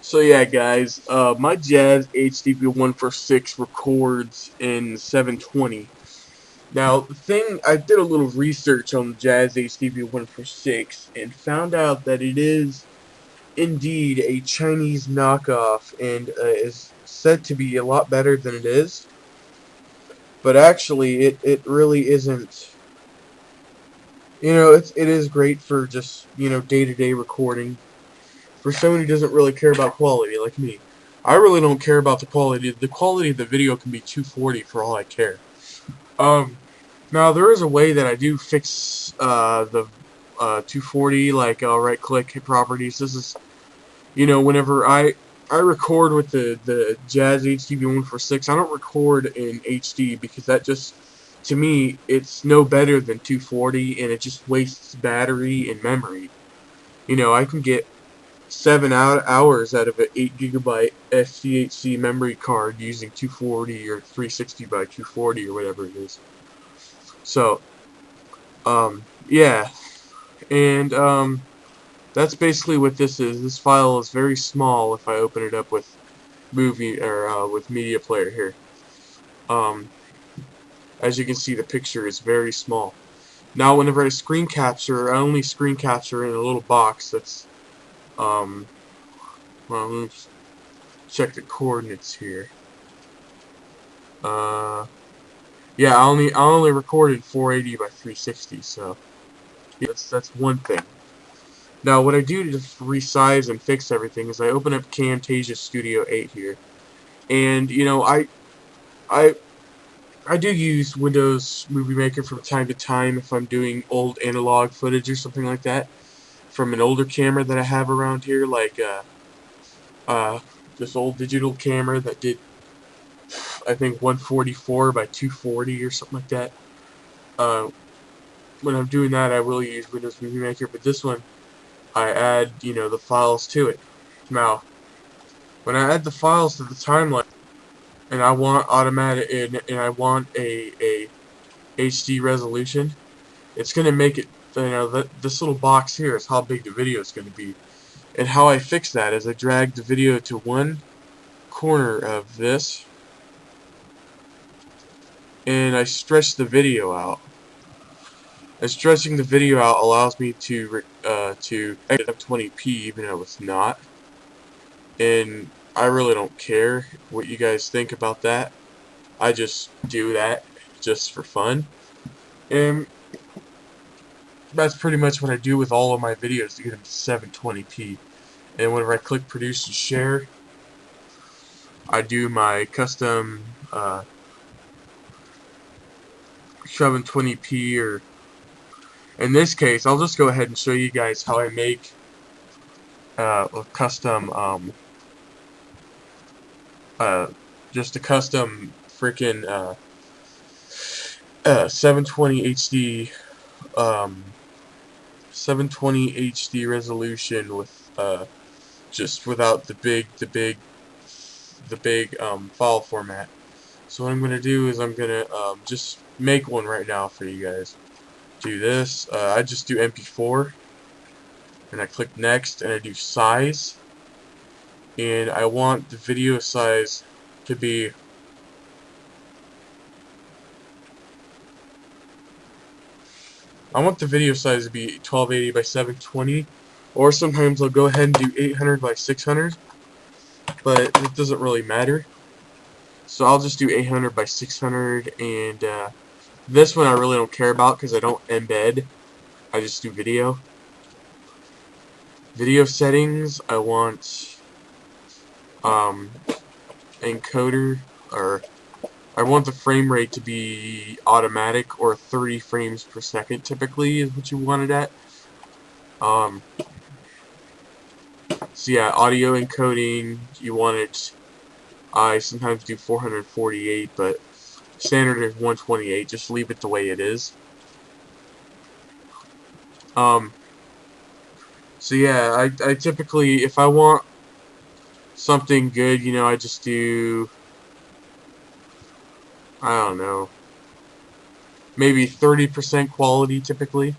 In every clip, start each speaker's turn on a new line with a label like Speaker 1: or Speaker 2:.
Speaker 1: So yeah, guys, my Jazz HDV146 records in 720. Now, the thing, I did a little research on the Jazz HDV146 and found out that it is indeed a Chinese knockoff and is said to be a lot better than it is. But actually, it really isn't. It is great for just, day-to-day recording. For someone who doesn't really care about quality, like me. I really don't care about the quality. The quality of the video can be 240 for all I care. Now there is a way that I do fix the 240, like I'll right-click, hit properties. This is, whenever I record with the Jazz HDV146, I don't record in HD because that just, to me, it's no better than 240, and it just wastes battery and memory. I can get 7 hours out of an 8 GB SDHC memory card using 240 or 360 by 240 or whatever it is. So, yeah, and that's basically what this is. This file is very small if I open it up with with media player here. As you can see, the picture is very small. Now, whenever I screen capture, I only screen capture in a little box that's well, let's check the coordinates here. Yeah, I only recorded 480 by 360, so yeah, that's one thing. Now, what I do to resize and fix everything is I open up Camtasia Studio 8 here, and I I do use Windows Movie Maker from time to time if I'm doing old analog footage or something like that from an older camera that I have around here, like this old digital camera that did, I think, 144 by 240 or something like that. When I'm doing that, I will use Windows Movie Maker, but this one, I add, the files to it. Now, when I add the files to the timeline, and I want automatic, and I want a HD resolution, it's going to make it, this little box here is how big the video is going to be. And how I fix that is I drag the video to one corner of this, and I stretch the video out. And stretching the video out allows me to edit 20p even though it's not. And I really don't care what you guys think about that. I just do that just for fun. And that's pretty much what I do with all of my videos to get them to 720p. And whenever I click produce and share, I do my custom 720p, or in this case, I'll just go ahead and show you guys how I make a custom just a custom freaking 720 HD 720 HD resolution with just without the big file format. So what I'm gonna do is I'm gonna just make one right now for you guys. Do this. I just do MP4, and I click next, and I do size, and I want the video size to be 1280 by 720, or sometimes I'll go ahead and do 800 by 600, but it doesn't really matter. So I'll just do 800 by 600, and this one I really don't care about because I don't embed. I just do video. Video settings, I want encoder, or I want the frame rate to be automatic, or 30 frames per second typically is what you want it at. So yeah, audio encoding, you want it, I sometimes do 448, but standard is 128, just leave it the way it is. So yeah, I typically, if I want something good, I just do, I don't know, maybe 30% quality typically.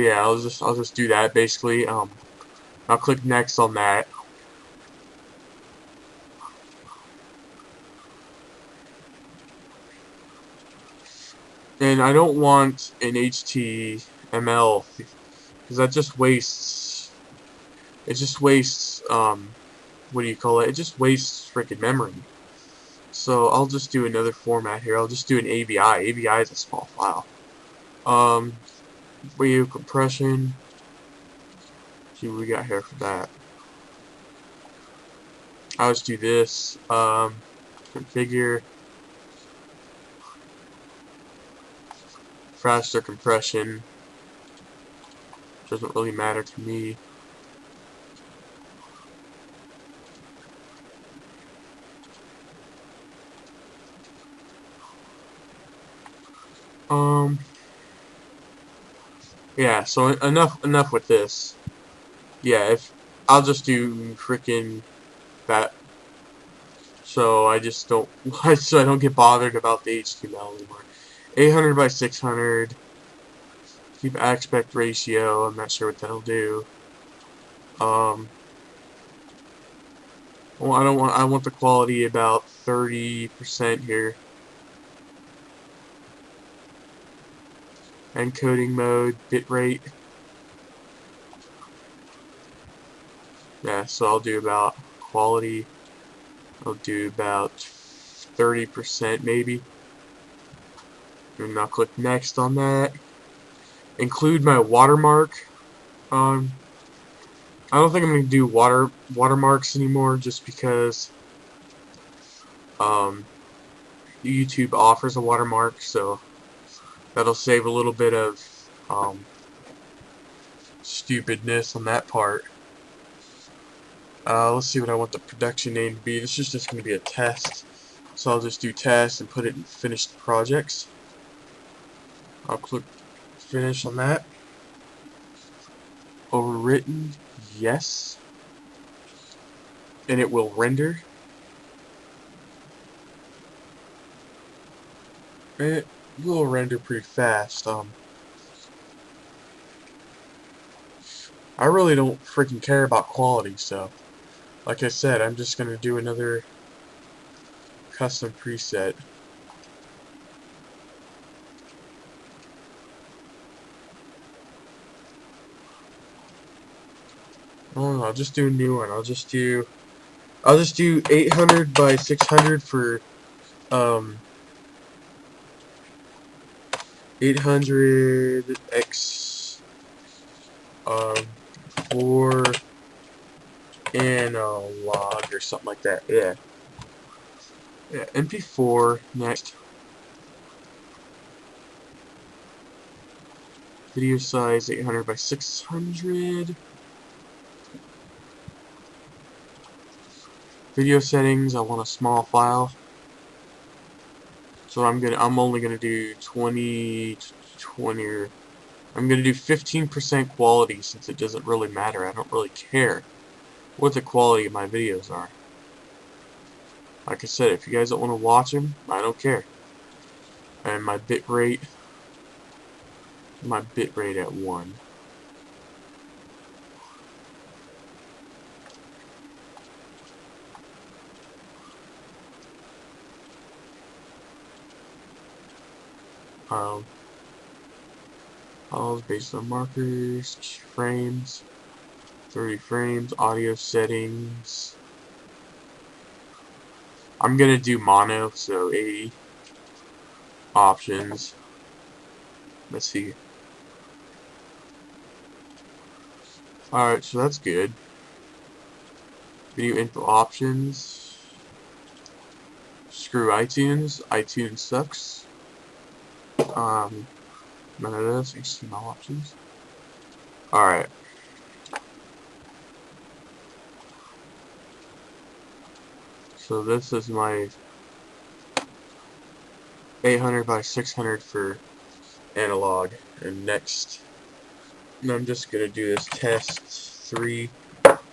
Speaker 1: yeah, I'll just do that basically. I'll click next on that. And I don't want an HTML because that just wastes. It just wastes. What do you call it? It just wastes freaking memory. So I'll just do another format here. I'll just do an AVI. AVI is a small file. Video compression. See what we got here for that. I'll just do this. Configure faster compression. Doesn't really matter to me. Yeah, so enough with this. Yeah, if I'll just do freaking that, so I just don't so I don't get bothered about the HTML anymore. 800 by 600. Keep aspect ratio. I'm not sure what that'll do. Well, I want the quality about 30% here. Encoding mode, bitrate. Yeah, so I'll do about quality. I'll do about 30% maybe. And I'll click next on that. Include my watermark. I don't think I'm going to do watermarks anymore just because YouTube offers a watermark, so that'll save a little bit of stupidness on that part. Let's see what I want the production name to be. This is just going to be a test, so I'll just do test and put it in finished projects. I'll click finish on that. Overwritten, yes, and it will render. It will render pretty fast. I really don't freaking care about quality, so like I said, I'm just gonna do another custom preset. Oh, I'll just do a new one. I'll just do 800 by 600 for 800 x 4 analog or something like that. Yeah. Yeah, MP4 next. Video size 800 by 600. Video settings, I want a small file. So I'm only gonna do 20 or I'm gonna do 15% quality since it doesn't really matter. I don't really care what the quality of my videos are. Like I said, if you guys don't want to watch them, I don't care. And my bitrate at 1. All based on markers, frames, 30 frames, audio settings. I'm gonna do mono, so 80 options. Let's see. Alright, so that's good. Video input options. Screw iTunes. iTunes sucks. None of those. HTML options. Alright. So this is my 800 by 600 for analog. And next, I'm just going to do this test 3.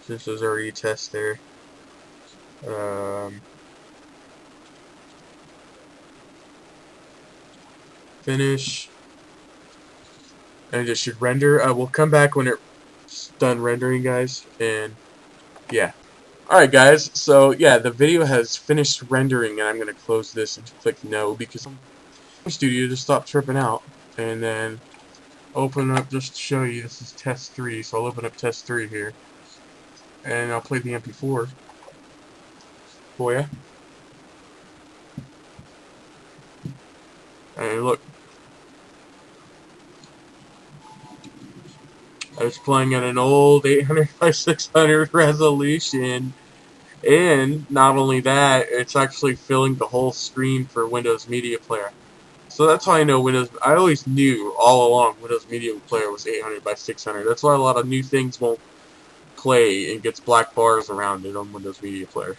Speaker 1: Since there's already a test there. Finish. and it should render. We'll come back when it's done rendering, guys, and yeah. Alright guys, so yeah, the video has finished rendering, and I'm going to close this and click no, because Studio just stopped tripping out. And then open up, just to show you, this is test 3, so I'll open up test 3 here, and I'll play the MP4 for you. And look, I was playing at an old 800 by 600 resolution, and not only that, it's actually filling the whole screen for Windows Media Player. So that's how I know Windows. I always knew all along Windows Media Player was 800 by 600. That's why a lot of new things won't play and gets black bars around it on Windows Media Player,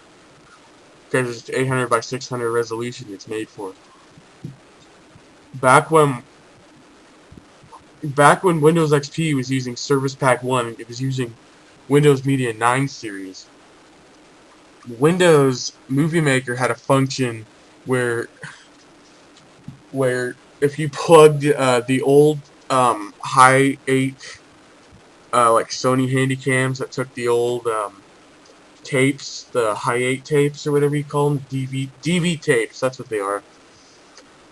Speaker 1: because it's 800 by 600 resolution it's made for. Back when Windows XP was using Service Pack 1, it was using Windows Media 9 series. Windows Movie Maker had a function where if you plugged the old high 8 like Sony Handycams that took the old tapes, the high 8 tapes or whatever you call them, DV tapes, that's what they are.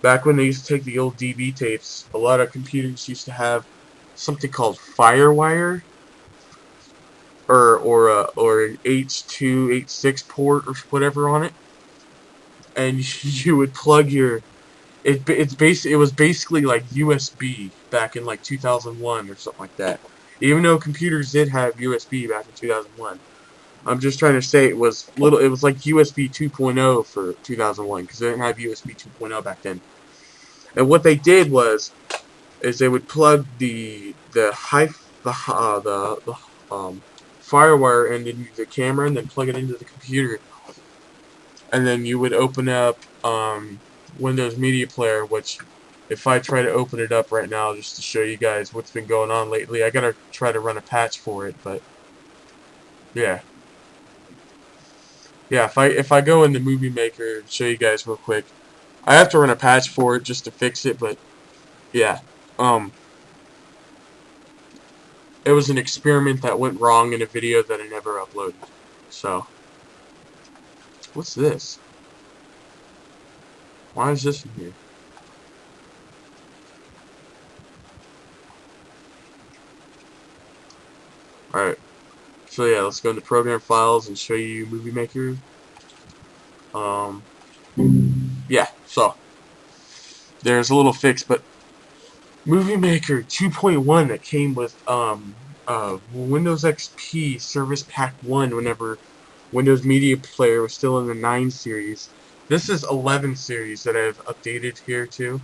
Speaker 1: Back when they used to take the old DV tapes, a lot of computers used to have something called FireWire, or an H2, H6 port or whatever on it, and you would plug your it was basically like USB back in like 2001 or something like that. Even though computers did have USB back in 2001, I'm just trying to say it was like USB 2.0 for 2001, because they didn't have USB 2.0 back then. And what they did is they would plug the FireWire into the camera and then plug it into the computer, and then you would open up Windows Media Player, which if I try to open it up right now just to show you guys what's been going on lately, I gotta try to run a patch for it, but yeah. Yeah, if I go into Movie Maker and show you guys real quick, I have to run a patch for it just to fix it, but yeah. It was an experiment that went wrong in a video that I never uploaded. So, what's this? Why is this in here? Alright. So yeah, let's go into Program Files and show you Movie Maker. Yeah, so there's a little fix, but Movie Maker 2.1 that came with Windows XP Service Pack 1 whenever Windows Media Player was still in the 9 series. This is 11 series that I've updated here too.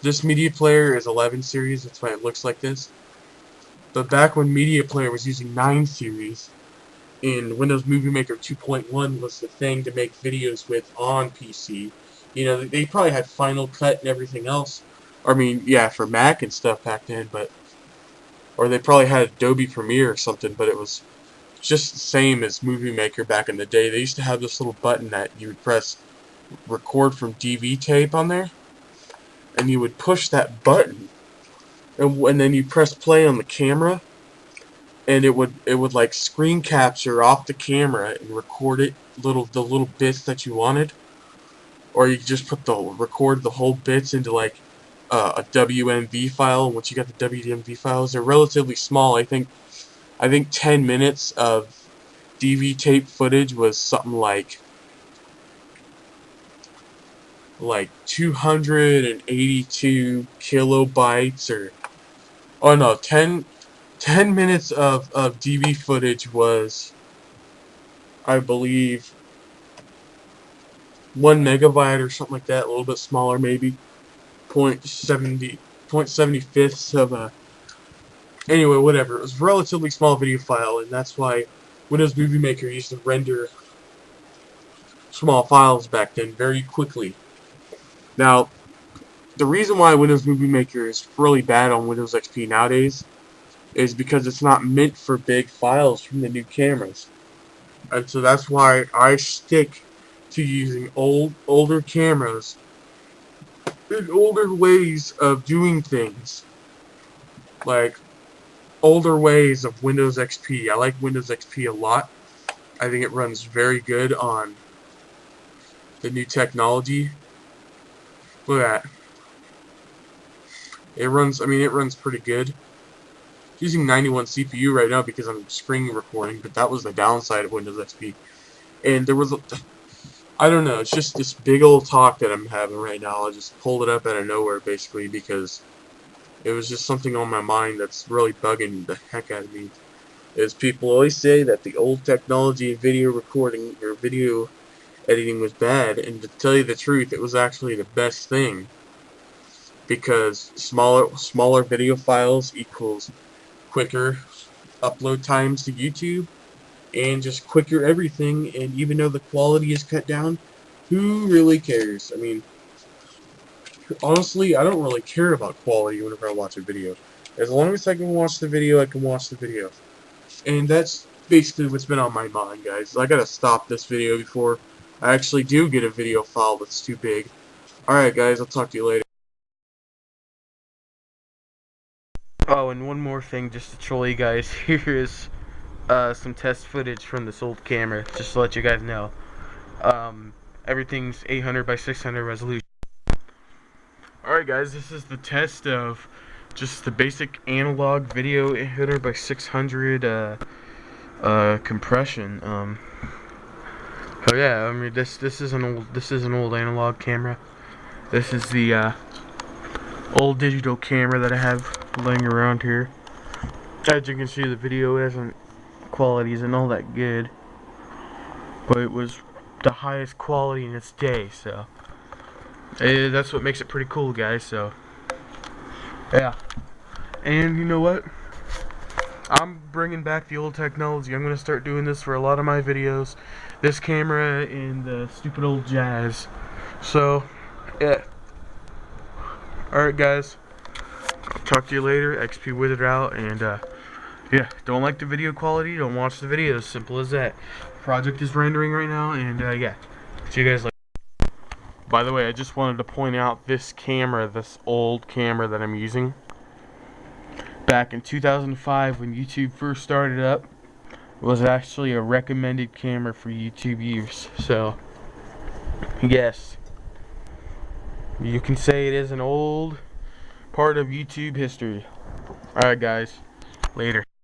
Speaker 1: This Media Player is 11 series, that's why it looks like this. But back when Media Player was using 9 series, in Windows Movie Maker 2.1 was the thing to make videos with on PC. You know, they probably had Final Cut and everything else. I mean, yeah, for Mac and stuff back then, or they probably had Adobe Premiere or something, but it was just the same as Movie Maker back in the day. They used to have this little button that you would press record from DV tape on there, and you would push that button, and then you press play on the camera, and it would like screen capture off the camera and record it, the little bits that you wanted, or you just record the whole bits into like a WMV file. Once you got the WMV files, they're relatively small. I think 10 minutes of DV tape footage was something like 282 kilobytes, or oh no, 10 minutes of DV footage was, I believe, 1 megabyte or something like that, a little bit smaller maybe, 0.75ths of a, anyway, whatever. It was a relatively small video file, and that's why Windows Movie Maker used to render small files back then very quickly. Now, the reason why Windows Movie Maker is really bad on Windows XP nowadays is because it's not meant for big files from the new cameras. And so that's why I stick to using older cameras and older ways of doing things. like older ways of Windows XP. I like Windows XP a lot. I think it runs very good on the new technology. Look at that. It runs, it runs pretty good. Using 91 CPU right now because I'm screen recording, but that was the downside of Windows XP. And there was, I don't know, it's just this big old talk that I'm having right now. I just pulled it up out of nowhere, basically, because it was just something on my mind that's really bugging the heck out of me. Is people always say that the old technology of video recording or video editing was bad, and to tell you the truth, it was actually the best thing. Because smaller video files equals quicker upload times to YouTube, and just quicker everything, and even though the quality is cut down, who really cares? I mean, honestly, I don't really care about quality whenever I watch a video. As long as I can watch the video, I can watch the video. And that's basically what's been on my mind, guys. I gotta stop this video before I actually do get a video file that's too big. Alright, guys, I'll talk to you later.
Speaker 2: Oh, and one more thing just to troll you guys. Here is some test footage from this old camera, just to let you guys know. Everything's 800 by 600 resolution. Alright guys, this is the test of just the basic analog video 800 by 600 compression. Oh yeah, this is an old analog camera. This is the old digital camera that I have laying around here. As you can see, the video quality isn't all that good, but it was the highest quality in its day, so that's what makes it pretty cool, guys. So yeah, and you know what, I'm bringing back the old technology. I'm gonna start doing this for a lot of my videos, this camera and the stupid old Jazz. So yeah, alright guys, talk to you later. XP Wizard out, and yeah, don't like the video quality, don't watch the videos. Simple as that. Project is rendering right now, and yeah, see you guys later. By the way, I just wanted to point out this camera, this old camera that I'm using. Back in 2005, when YouTube first started up, was actually a recommended camera for YouTube use. So yes, you can say it is an old part of YouTube history. Alright guys, later.